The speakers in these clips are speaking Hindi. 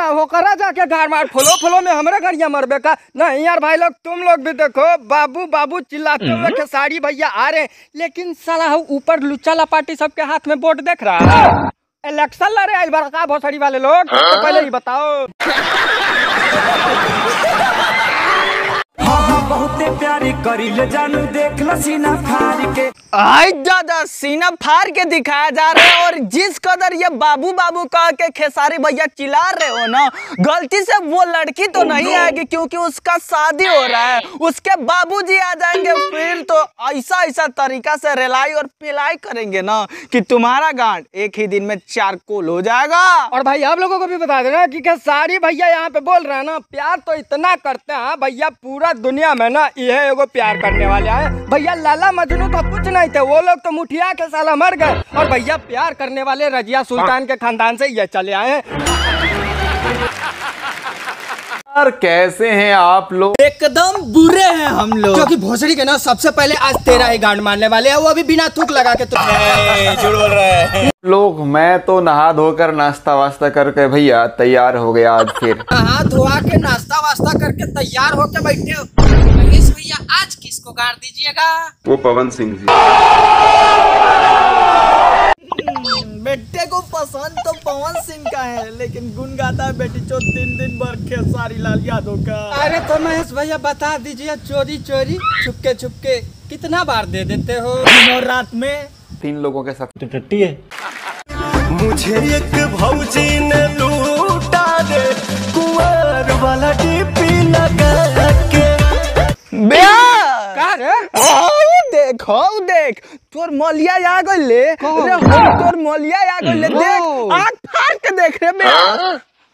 का हो करा जाके घर मार फुलो फुलो में हमारे घर मरबे का नहीं यार भाई लोग, तुम लोग भी देखो बाबू बाबू चिल्लाते हुए खेसारी भैया आ रहे, लेकिन साला ऊपर लुच्चा लपाटी सबके हाथ में वोट देख रहा है। इलेक्शन लड़े आज बड़का भोसड़ी वाले लोग, तो पहले ही बताओ। बहुते प्यारी करी ले जानू देख लो सीना फाड़ के। आई दादा सीना फाड़ के दिखाया जा रहा है। और जिस कदर ये बाबू बाबू कह के खेसारी भैया चिल्ला रहे हो ना, गलती से वो लड़की तो नहीं आएगी क्योंकि उसका शादी हो रहा है, उसके बाबूजी आ जाएंगे, फिर तो ऐसा ऐसा तरीका से रिलाई और पिलाई करेंगे ना कि तुम्हारा गांड एक ही दिन में चारकोल हो जाएगा। और भाई आप लोगों को भी बता देना कि खेसारी भैया यहाँ पे बोल रहे हैं ना, प्यार तो इतना करते हैं भैया, पूरा दुनिया में ना ये एगो प्यार करने वाले हैं भैया। लाला मजनू तो कुछ नहीं थे, वो लोग तो मुठिया के साला मर गए, और भैया प्यार करने वाले रजिया सुल्तान के खानदान से ये चले आए हैं। यार कैसे हैं आप लोग? एकदम बुरे हैं हम लोग, क्योंकि भोसड़ी के ना सबसे पहले आज तेरा ही गांड मारने वाले हैं, वो अभी बिना थूक लगा के। तो झूठ बोल रहे हैं लोग, मैं तो नहा धोकर नाश्ता वास्ता करके भैया तैयार हो गया आज। फिर नहा धोआ के नाश्ता वास्ता करके तैयार होके बैठे हो। महेश भैया आज किसको गाड़ दीजिएगा? वो पवन सिंह जी। बेटे को पसंद तो पवन सिंह का है, लेकिन गुन गाता है बेटी चो दिन दिन भर खेसारी लाल यादव का। अरे तो महेश भैया बता दीजिए, चोरी चोरी छुपके छुपके कितना बार दे देते हो दिन और रात में? 3 लोगों के साथ टट्टी है। मुझे एक भौजी ने लूटा दे कुंवर वाला डीपी लगा के। देखो देख तोर मलिया आ गइले, तोर मलिया आ गइले, देख आँख फाड़ के देख रे बे।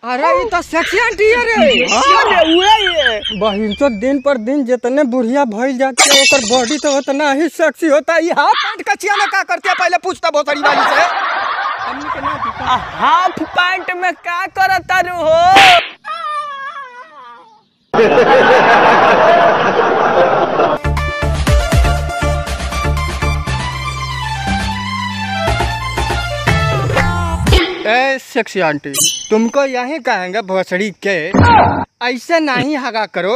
अरे ये तो सेक्सी आंटी है रे। अरे ये बहिन तो दिन पर दिन जितने बुढ़िया भइल जाती है, ओकर बॉडी तो उतना ही सेक्सी होता है। हाफ पैंट कचिया में क्या करती है पहले पूछता भोसड़ी वाली से। हाफ पैंट में क्या करता रू हो? सेक्सी आंटी, तुमको यही कहेंगे भोसड़ी के ऐसे नहीं हगा करो,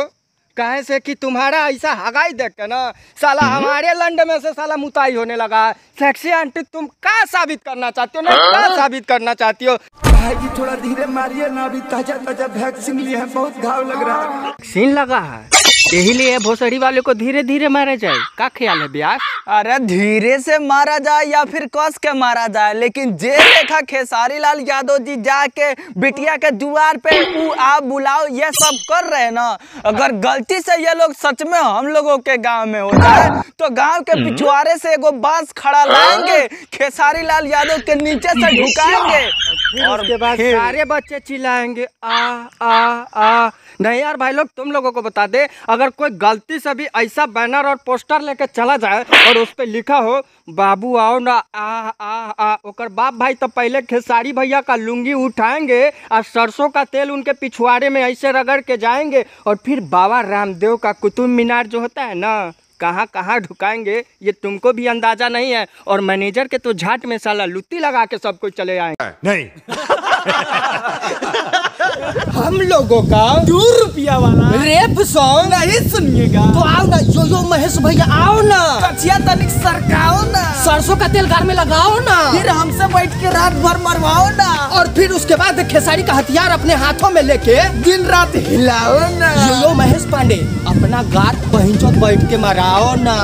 कहे से कि तुम्हारा ऐसा हगाई देख के ना साला हमारे लंड में से साला मुताई होने लगा। सेक्सी आंटी तुम क्या साबित करना चाहती हो? ना क्या साबित करना चाहती हो? भाई जी थोड़ा धीरे मारिए ना, अभी ताजा ताजा वैक्सीन लिए हैं, बहुत घाव लग रहा है। वैक्सीन लगा है, यही लिए भोसड़ी वाले को धीरे धीरे मारा जाए, क्या ख्याल है ब्यास? अरे धीरे से मारा जाए या फिर कस के मारा जाए, लेकिन जे देखा खेसारी लाल यादव जी जाके बिटिया के द्वार पे आप बुलाओ ये सब कर रहे हैं ना, अगर गलती से ये लोग सच में हम लोगों के गांव में हो जाए तो गांव के पिछवाड़े से एगो बांस खड़ा लाएंगे, खेसारी लाल यादव के नीचे से ढुकाएंगे और उसके बाद सारे बच्चे चिल्लाएंगे आ आ आ। नहीं यार भाई लोग, तुम लोगों को बता दे, अगर कोई गलती से भी ऐसा बैनर और पोस्टर लेके चला जाए और उस पे लिखा हो बाबू आओ ना आ आ आ, ओकर बाप भाई तो पहले खेसारी भैया का लुंगी उठाएंगे और सरसों का तेल उनके पिछवाड़े में ऐसे रगड़ के जाएंगे, और फिर बाबा रामदेव का कुतुब मीनार जो होता है ना, कहाँ कहाँ ढुकाएंगे ये तुमको भी अंदाजा नहीं है। और मैनेजर के तो झाट में साला लुत्ती लगा के सब कुछ चले आएंगे। नहीं हम लोगों का 2 रुपया वाला रेप सॉन्ग नहीं सुनिएगा तो आओ ना यो महेश भैया, आओ ना कचिया तनिक सरकाओ ना, सरसों का तेल गार में लगाओ ना, फिर हमसे बैठ के रात भर मरवाओ ना, और फिर उसके बाद खेसारी का हथियार अपने हाथों में लेके दिन रात हिलाओ ना। यो महेश पांडे अपना गार बहिंचोद बैठ के मराओ ना।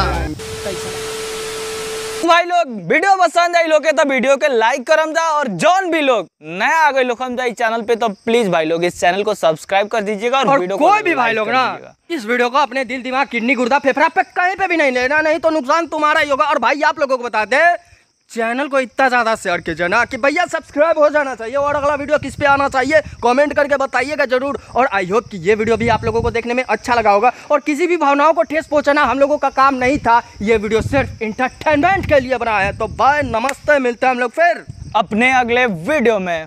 भाई लोग वीडियो पसंद आई लोग तो वीडियो के लाइक करम जा, और जौन भी लोग नया आ गए लोग हम जाए चैनल पे तो प्लीज भाई लोग इस चैनल को सब्सक्राइब कर दीजिएगा। और वीडियो कोई भी भाई लोग ना इस वीडियो को अपने दिल दिमाग किडनी गुर्दा फेफड़ा पे कहीं पे भी नहीं लेना, नहीं तो नुकसान तुम्हारा ही होगा। और भाई आप लोगों को बता दे, चैनल को इतना ज़्यादा शेयर कीजिए ना कि भैया सब्सक्राइब हो जाना चाहिए, और अगला वीडियो किस पे आना चाहिए कमेंट करके बताइएगा जरूर। और आई होप कि ये वीडियो भी आप लोगों को देखने में अच्छा लगा होगा, और किसी भी भावनाओं को ठेस पहुंचाना हम लोगों का काम नहीं था, ये वीडियो सिर्फ इंटरटेनमेंट के लिए बना है। तो बाय, नमस्ते, मिलते हैं हम लोग फिर अपने अगले वीडियो में।